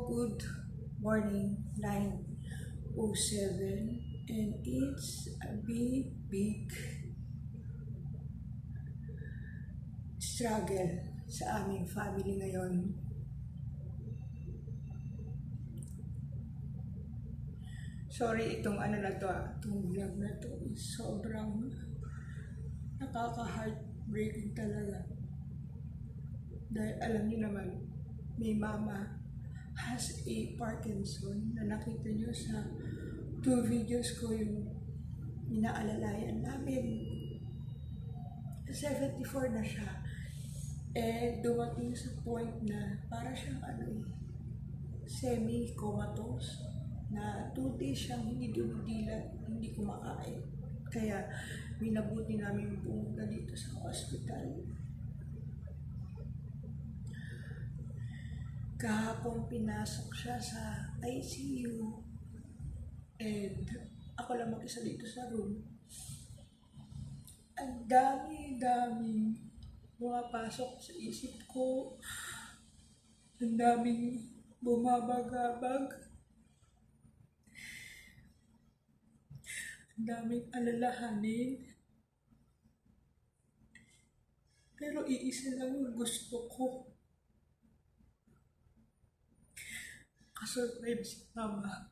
Good morning, 9:07, and it's a big struggle sa aming family ngayon. Sorry, itong itong vlog na to is sobrang nakaka-heartbreaking talaga. Dahil alam niyo naman, may mama has a Parkinson na nakita niyo sa 2 videos ko yung inaalalayan namin. 74 na siya. Dumating sa point na para siyang semi-comatose na 2 days siyang hindi dumidilat, hindi kumakain. Kaya minabuti namin pumunta dito sa hospital. Kahapon pinasok siya sa ICU and ako lang mag-isa dito sa room. Ang dami pumapasok sa isip ko. Ang daming bumabagabag. Ang daming alalahanin. Pero iisa lang yung gusto ko. Kasurvive si mama.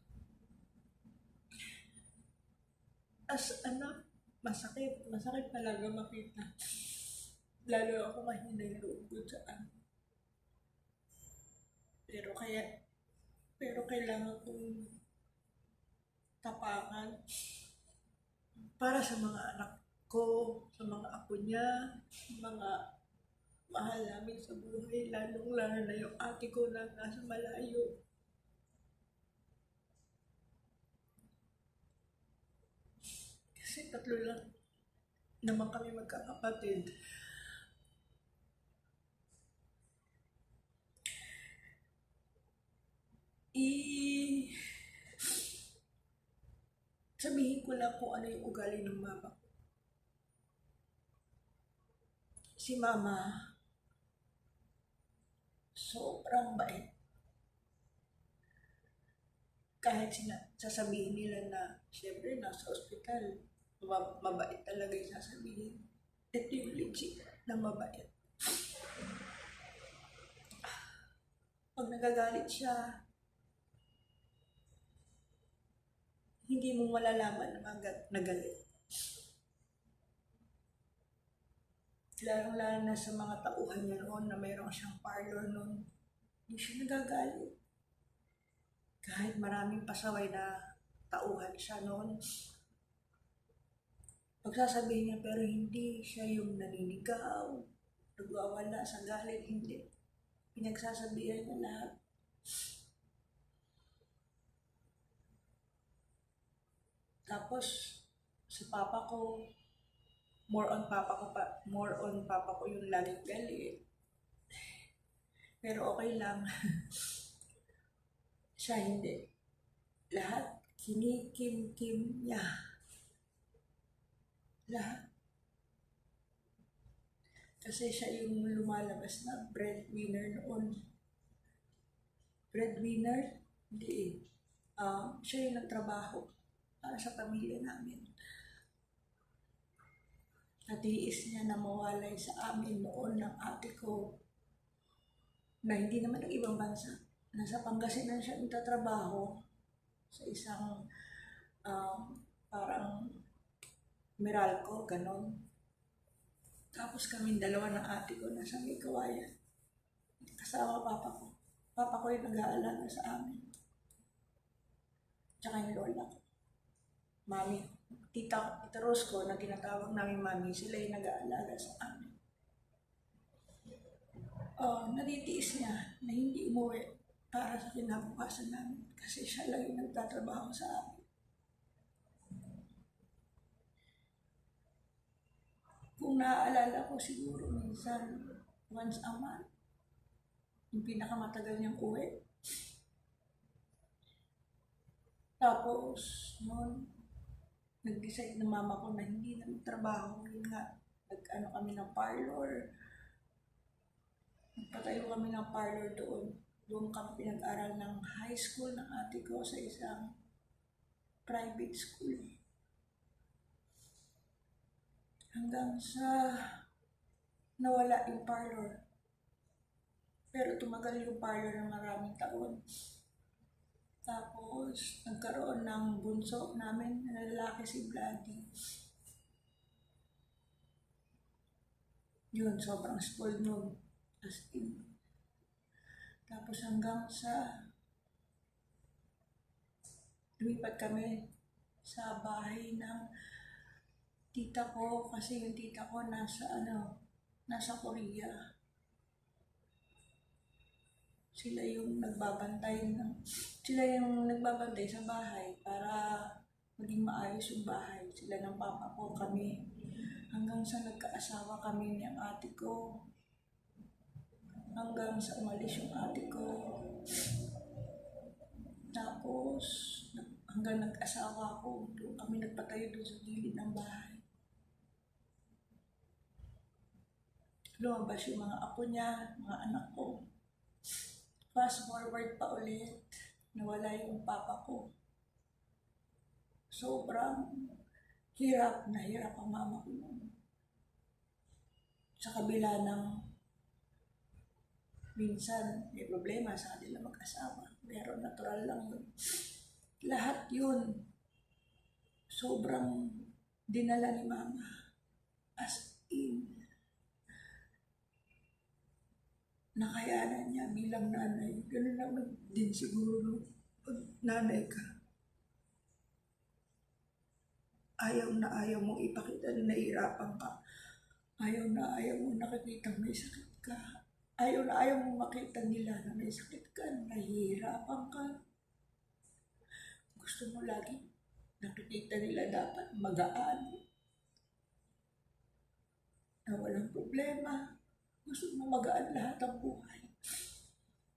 As anak, masakit talaga makita. Lalo ako mahina yung loob ko dyan. Pero kailangan kong tapakan para sa mga anak ko, sa mga apo niya, mga mahal namin sa buhay, lalong-lalo na yung ate ko na nasa malayo. Kasi 3 lang naman kami magkakapatid. Sabihin ko lang kung ano yung ugali ng mama ko. Si mama, sobrang bait. Kahit sasabihin nila na, syempre, nasa ospital, mabait talaga yung sasabihin. Ito yung legit na mabait. Pag nagagalit siya, hindi mo malalaman na nagalit. Lalo na sa mga tauhan niya noon na mayroon siyang parlor noon, hindi siya nagagalit. Kahit maraming pasaway na tauhan siya noon, pagsasabihin niya pero hindi siya yung naninigaw, nagwawala sa galit, hindi. Pinagsasabihan niya lahat. Tapos, sa papa ko, more on papa ko yung laging galit. Pero okay lang. Siya hindi. Lahat kinikim-kim niya. Lahat. Kasi siya yung lumalabas na breadwinner noon. Breadwinner? Hindi siya yung nagtrabaho para sa pamilya namin. Natiis niya na mawalay sa amin noon ng ate ko na hindi naman ng ibang bansa. Nasa Pangasinan siya nagtatrabaho sa isang parang Meralco, ganon. Tapos kaming dalawa ng ate ko nasa may kawayan. Kasama papa ko. Papa ko yung nag-aalaga sa amin. Tsaka yung lola ko. Mami, Tita Rose ko na tinatawag namin mami, sila yung nag-aalaga sa amin. Natitiis niya na hindi umuwi para sa kinabukasan namin kasi siya lang yung nagtatrabaho sa amin. Kung naaalala ko siguro minsan, once a month, yung pinakamatagal niyang uwi. Tapos, noon, nag-decide ng mama ko na hindi na magtrabaho. Yun nga, kami ng parlor. Nagpatayo kami ng parlor doon. Doon kami pinag-aral ng high school ng ate ko sa isang private school. Hanggang sa nawala yung parlor. Pero tumagal yung parlor ng maraming taon. Tapos, nagkaroon ng bunso namin na lalaki si Vladdy. Yun, sobrang spoiled nun. As in. Tapos hanggang sa lumipat kami sa bahay ng tita ko kasi yung tita ko nasa Korea. Sila yung nagbabantay sa bahay para maging maayos yung bahay. Sila ng papa ko, kami. Hanggang sa nagkaasawa kami ng ate ko. Hanggang sa umalis yung ate ko. Tapos, hanggang nag-asawa ko, doon kami nagpatayo doon sa gilid ng bahay. Lumabas yung mga apo niya, mga anak ko. Fast forward pa ulit, nawala yung papa ko. Sobrang hirap na hirap ang mama ko noon. Sa kabila ng minsan may problema sa kanila mag-asawa. Pero natural lang yun. Lahat yun, sobrang dinala ni mama. As in, nakayanan niya bilang nanay. Ganun naman din siguro pag nanay ka. Ayaw na ayaw mong ipakita na nahihirapan ka. Ayaw na ayaw mong nakikita may sakit ka. Ayaw na ayaw mong makita nila na may sakit ka, nahihirapan ka. Gusto mo lagi nakikita nila dapat magaan. Na walang problema. Gusto mo magaan lahat ang buhay.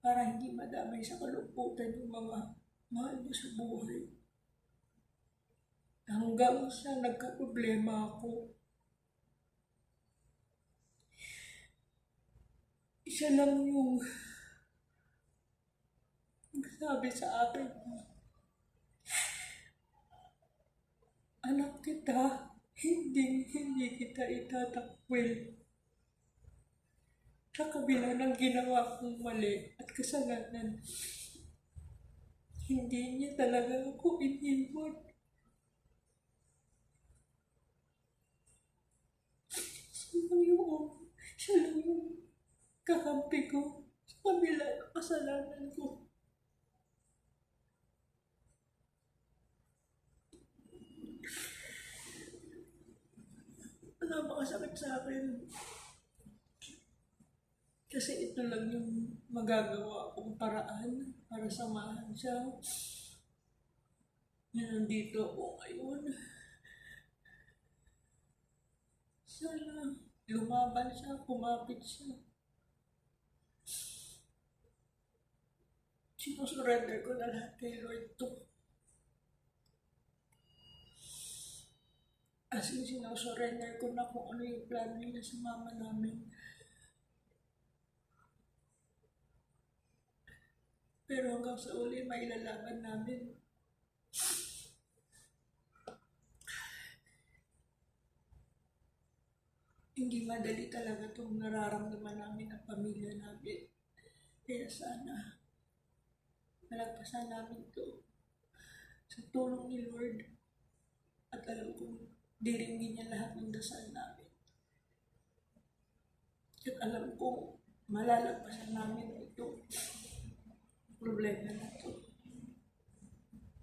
Para hindi madamay sa kalungkutan yung mga mahal mo sa buhay. Hanggang sa nagka-problema ako. Siya lang yung nagsabi sa akin, anak kita, hindi kita itatakwil. Sa kabila ng ginawa kong mali at kasalanan, hindi niya talaga ako iniwan. Siya lang yung kakampi ko sa kabila ng kasalanan ko. Wala makasakit sa akin. Kasi ito lang yung magagawa kong paraan para samahan siya. Nandito ako ngayon. Sana lumaban siya, kumapit siya. Sinusurrender ko na lahat kay Lord to. As in, sinusurrender ko na kung ano yung plano niya sa mama namin. Pero hanggang sa uli, may lalaban namin. Hindi madali talaga itong nararamdaman namin ang pamilya namin. Kaya sana, malagpasan namin ito sa tulong ni Lord. At alam kong diringgin niya lahat ng dasal namin. At alam kong malalagpasan namin ito. Problema na ito.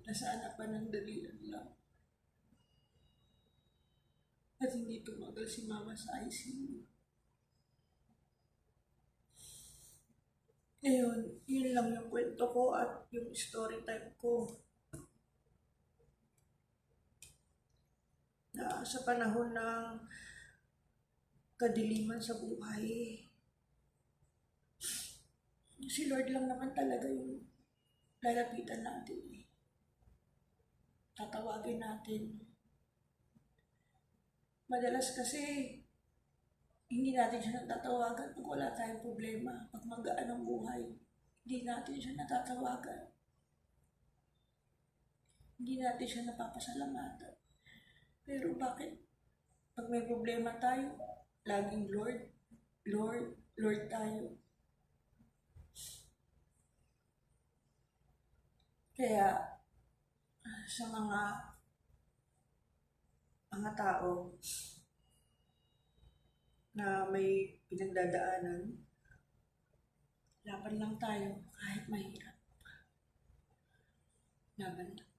Nasaan pa ng dalilan lang. At hindi tumagal si mama sa ICU. Ngayon, yun lang yung kwento ko at yung story time ko. Na sa panahon ng kadiliman sa buhay, si Lord lang naman talaga yung lalapitan natin. Tatawagin natin. Madalas kasi, hindi natin siya natatawagan pag wala tayong problema, pag magaan ang buhay. Hindi natin siya natatawagan. Hindi natin siya napapasalamatan. Pero bakit? Pag may problema tayo, laging Lord, Lord, Lord tayo. Kaya sa mga tao na may pinagdadaanan, laban lang tayo kahit mahirap. Laban lang.